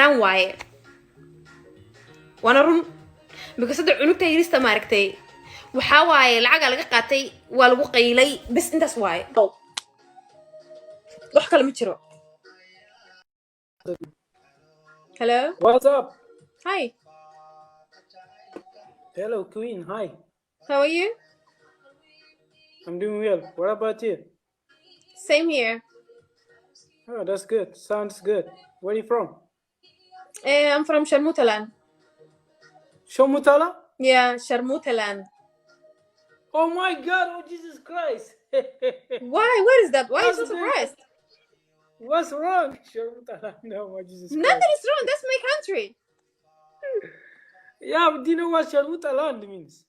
xaaraan waaye waana run because hadda cunugta yirista maaragtay waxaa waaye lacaga laga qaatay waa lagu qaylay bas intaas waaye wax kale ma jiro. Hello. What's up? Hi. Hello, Queen. Hi. How are you? I'm doing well. What about you? Same here. Oh, that's good. Sounds good. Where are you from? I'm from Sharmutaland. Shomutala? Yeah, Sharmutaland. Oh my God! Oh Jesus Christ! Why? What is that? Why are you so That's good. surprised? What's wrong? Shomutala? No, my Jesus Christ. Nothing is wrong. That's my country. Yeah, but do you know what Sharmutaland means?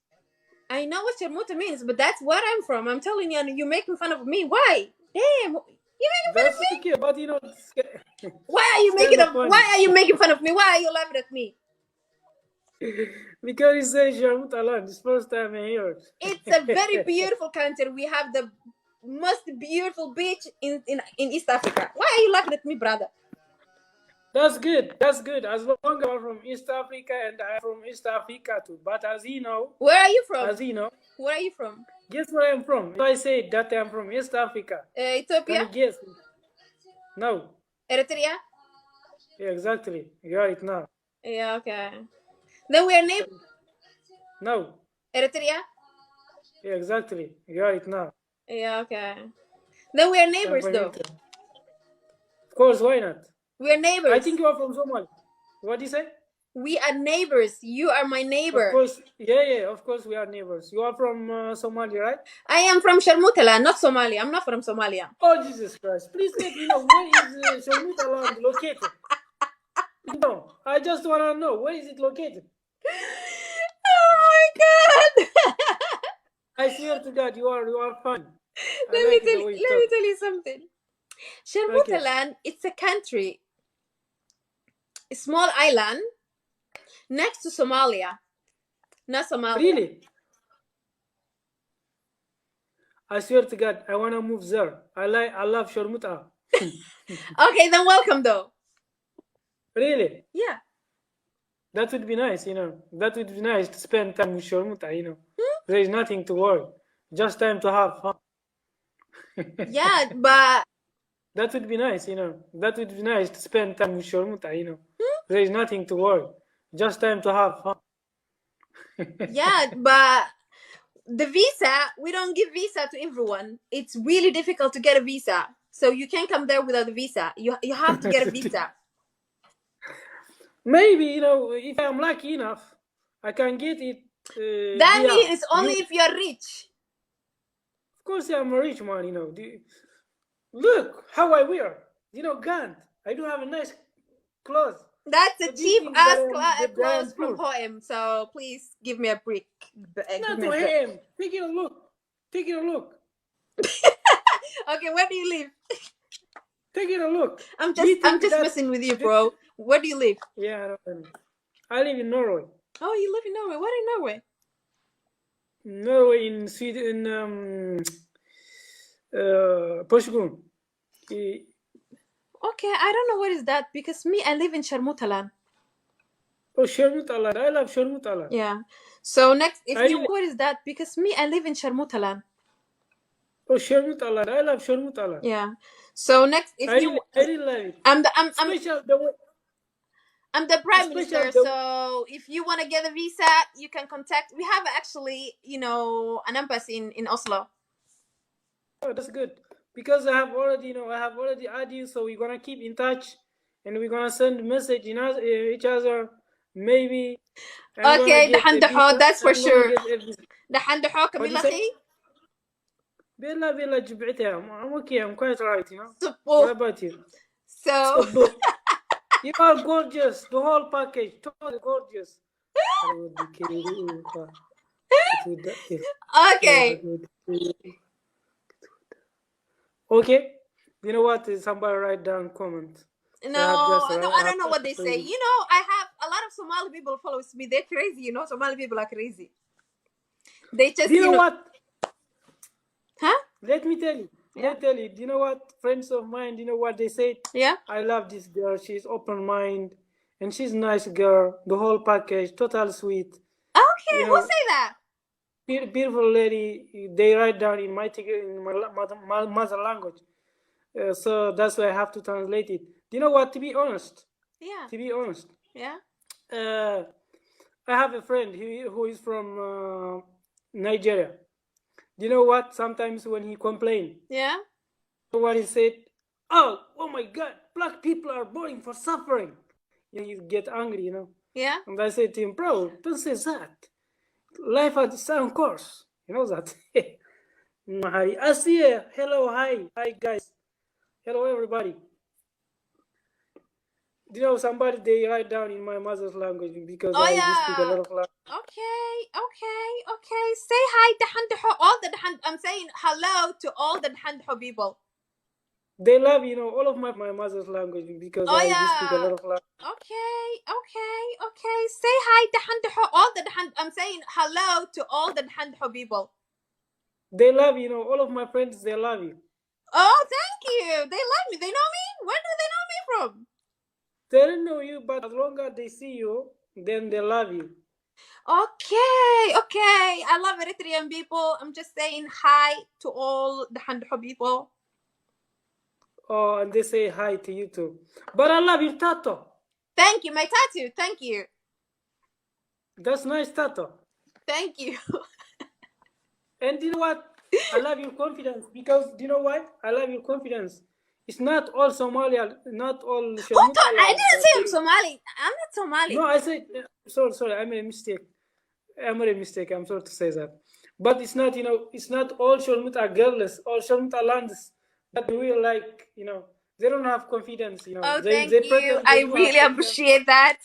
I know what Sharmuta means, but that's where I'm from. I'm telling you, and you're making fun of me. Why? Damn, you making fun of That's me? okay, but you know, Why are you it's making kinda up? funny. Why are you making fun of me? Why are you laughing at me? Because you say Sharmutaland. It's first time I hear it. It's a very beautiful country. We have the most beautiful beach in East Africa. Why are you laughing at me, brother? That's good. That's good. As long as I'm from East Africa and I'm from East Africa too. But as you know, Where are you from? Where are you from? Guess where I'm from? If I say that I'm from East Africa, can Ethiopia? you guess? No. Eritrea? Yeah, exactly. You're right now. Yeah, okay. Then we are neighbors. No. Eritrea? Yeah, exactly. You're right now. Yeah, okay. Then we are neighbors, though. Of course, why not? We are neighbors. I think you are from Somalia. What do you say? We are neighbors. You are my neighbor. Of course, yeah, of course we are neighbors. You are from Somalia, right? I am from Sharmutala, not Somalia. I'm not from Somalia. Oh, Jesus Christ. Please let me know, where is Sharmutaland located? No, I just want to know, where is it located? Oh my God. I swear to God, you are fun. Let me tell you something. Sharmutaland, it's a country, a small island next to Somalia. Not Somalia. Really? I swear to God, I want to move there. I love Sharmuta. Okay, then welcome though. Really? Yeah. That would be nice, you know. That would be nice to spend time with Sharmuta, you know. There is nothing to worry. Just time to have fun. Yeah, but... That would be nice, you know. That would be nice to spend time with Sharmuta, you know. There is nothing to worry. Just time to have fun. Yeah, but the visa, we don't give visa to everyone. It's really difficult to get a visa. So you can't come there without a visa. You have to get a visa. Maybe, you know, if I'm lucky enough, I can get it. That means it's only if you're rich. Of course, I'm a rich man, you know. Look how I wear. You know, Gant. I do have a nice clothes. That's a cheap-ass clothes from Poem. So please give me a break. Not to him. Take a look. Take a look. Okay, where do you live? Take a look. I'm just messing with you, bro. Where do you live? Yeah, I live in Norway. Oh, you live in Norway. Where in Norway? Norway, in Sweden, Porsgrunn. Okay, I don't know what is that because me, I live in Sharmutaland. Oh, Sharmutaland. I love Sharmutaland. Yeah. So next, what is that? Because me, I live in Sharmutaland. Oh, Sharmutaland. I love Sharmutaland. Yeah. So next, I really love it. I'm the prime minister. So if you want to get a visa, you can contact. We have actually, you know, an embassy in Oslo. Oh, that's good. Because I have already added you, so we're gonna keep in touch, and we're gonna send message each other. Maybe. Okay, that's for sure. Bella جبعتها. I'm okay. I'm quite right, you know. What about you? So. You are gorgeous. The whole package, totally gorgeous. Okay. Okay. You know what? Somebody write down comment. No, I don't know what they say. You know, I have a lot of Somali people follows me. They're crazy, you know. Somali people are crazy. They just, you know what? Huh? Let me tell you. Yeah. Let me tell you. Do you know what? Friends of mine, you know what they say? Yeah. I love this girl. She's open-minded, and she's a nice girl. The whole package, total sweet. Okay, You who know, say that? beautiful lady. They write down in my mother language, so that's why I have to translate it. Do you know what? To be honest, Yeah. I have a friend who is from Nigeria. Do you know what? Sometimes when he complains, Yeah. what he said, oh my God, black people are born for suffering. You get angry, you know. Yeah. And I said to him, bro, don't say that. Life has its own course. You know that. Mahari. Asiya, hello, hi guys. Hello everybody. You know, somebody they write down in my mother's language because I do speak a lot of language. Okay. Say hi Dahandaho, all the I'm saying hello to all the Dahandaho people. They love, you know, all of my mother's language because I do speak a lot of language. Okay. Say hi Dahandaho, all the I'm saying hello to all the Dahandaho people. They love, you know, all of my friends, they love you. Oh, thank you. They love me. They know me? Where do they know me from? They don't know you, but as long as they see you, then they love you. Okay. I love Eritrean people. I'm just saying hi to all the Dahandaho people. Oh, and they say hi to you too. But I love your tattoo. Thank you. My tattoo. Thank you. That's nice tattoo. Thank you. And you know what? I love your confidence because do you know why? I love your confidence. It's not all Somalia, not all. Hold on. I didn't say I'm Somali. I'm not Somali. No, I said sorry. I made a mistake. I'm sorry to say that. But it's not, you know, it's not all Sholmut are girls, all Sholmut are lands that will like, you know, they don't have confidence, you know. Oh, thank you. I really appreciate that.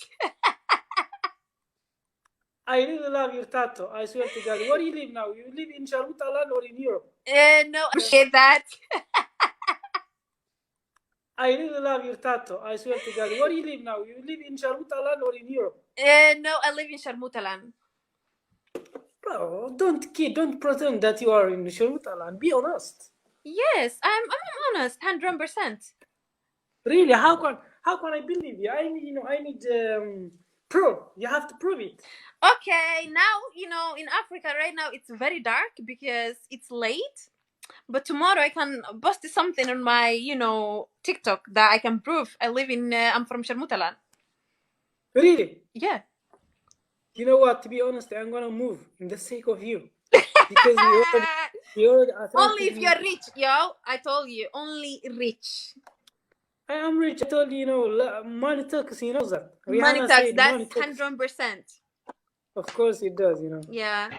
I really love your tattoo. I swear to God. Where do you live now? You live in Sharmuta land or in Europe? No, I appreciate that. I really love your tattoo. I swear to God. Where do you live now? You live in Sharmuta land or in Europe? No, I live in Sharmuta land. Bro, don't pretend that you are in Sharmuta land. Be honest. Yes, I'm honest, 100%. Really? How can I believe you? I need proof. You have to prove it. Okay, now you know in Africa right now it's very dark because it's late. But tomorrow I can post something on my TikTok that I can prove I live in. I'm from Sharmutaland. Really? Yeah. You know what? To be honest, I'm gonna move in the sake of you because you already only if you're rich, yo. I told you, only rich. I am rich. I told you, you know, money talks. You know that. Money talks. That's 100%. Of course it does. You know. Yeah.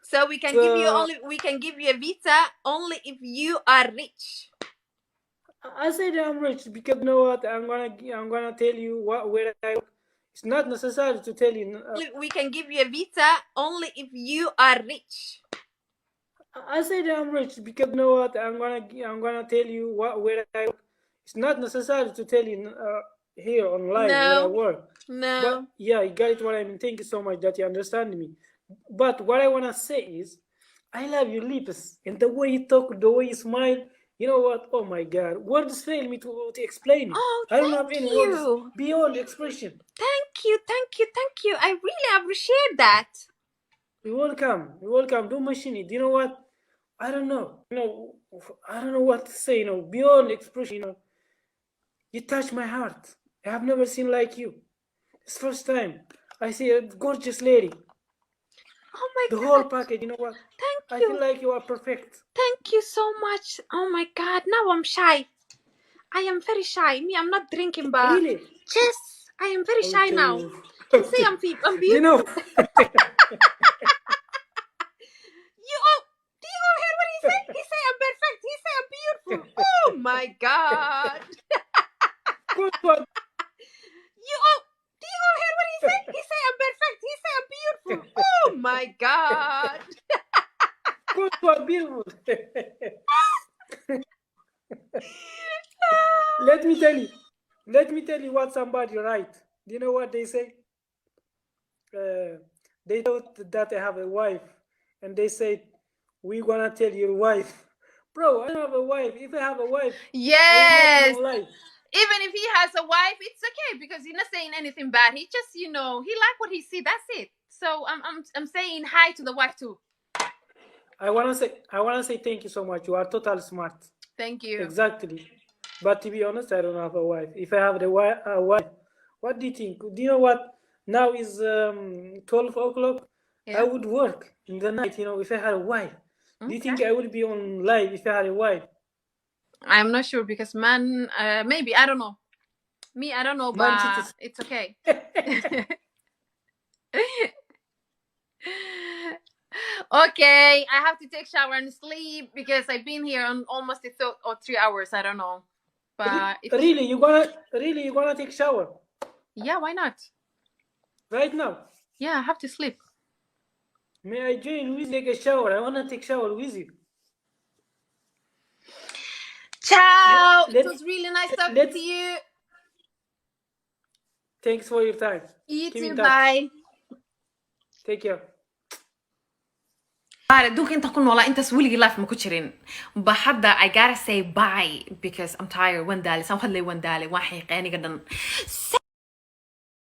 So we can give you a visa only if you are rich. I said I'm rich because you know what? I'm gonna tell you where I work. It's not necessary to tell you. We can give you a visa only if you are rich. I said I'm rich because you know what? I'm gonna tell you where I work. It's not necessary to tell you here online where I work. No. But yeah, you got it. What I mean. Thank you so much that you understand me. But what I wanna say is, I love your lips and the way you talk, the way you smile. You know what? Oh my God, words fail me to explain it. Oh, I don't have any words beyond expression. Thank you. I really appreciate that. You're welcome. Don't mention it. You know what? I don't know. I don't know what to say. Beyond expression. You touch my heart. I have never seen like you. It's first time I see a gorgeous lady. Oh my God. The whole package. You know what? Thank you. I feel like you are perfect. Thank you so much. Oh my God. Now I'm shy. I am very shy. I'm not drinking, but really? Yes, I am very shy now. He say I'm beautiful. You know. Do you hear what he say? He say I'm perfect. He say I'm beautiful. Oh my God. Good one. Do you hear what he say? He say I'm perfect. He say I'm beautiful. Oh my God. Good one, beautiful. Let me tell you what somebody write. Do you know what they say? They thought that I have a wife, and they said, "We gonna tell your wife." Bro, I don't have a wife. If I have a wife, yes, I will make even if he has a wife, it's okay because he's not saying anything bad. He just, he like what he see. That's it. So I'm saying hi to the wife too. I wanna say thank you so much. You are total smart. Thank you. Exactly. But to be honest, I don't have a wife. If I have a wife, what do you think? Do you know what? Now is 12 o'clock. Yeah. I would work in the night, if I had a wife. Do you think Okay. I would be on live if I had a wife? I'm not sure because man, maybe, I don't know. Me, I don't know, Man, but it's okay. Okay, I have to take shower and sleep because I've been here on almost 3 hours. I don't know, but Really, you gonna take shower yeah, why not? right now? Yeah, I have to sleep. May I join with you take a shower? I wanna take shower with you. Ciao. It was really nice talking to you. Thanks for your time. You Keep in too. touch. Bye. Take care. adduunka inta ku noolaa intaas weligii life ma ku jirin ba hadda I gotta say bye because I'm tired waan daalay saan hadlay waan daalay waan xiiqay aniga dhan